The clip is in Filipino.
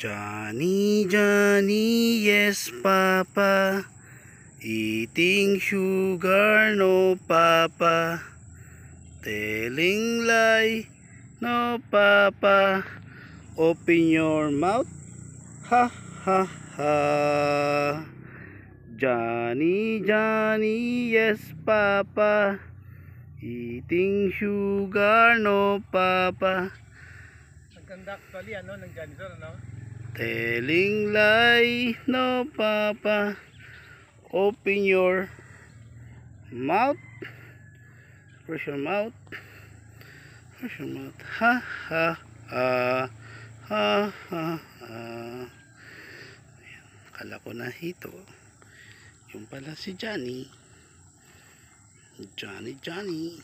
Johnny, Johnny, yes, Papa. Eating sugar, no, Papa. Telling lie, no, Papa. Open your mouth, ha, ha, ha. Johnny, Johnny, yes, Papa. Eating sugar, no, Papa. Ganda actually ng janitor, Telling lie, no, Papa. Open your mouth. Close your mouth. Close your mouth. Ha, ha, ha. Ha, ha, ha. Akala ko na hito. Yung pala si Johnny. Johnny, Johnny.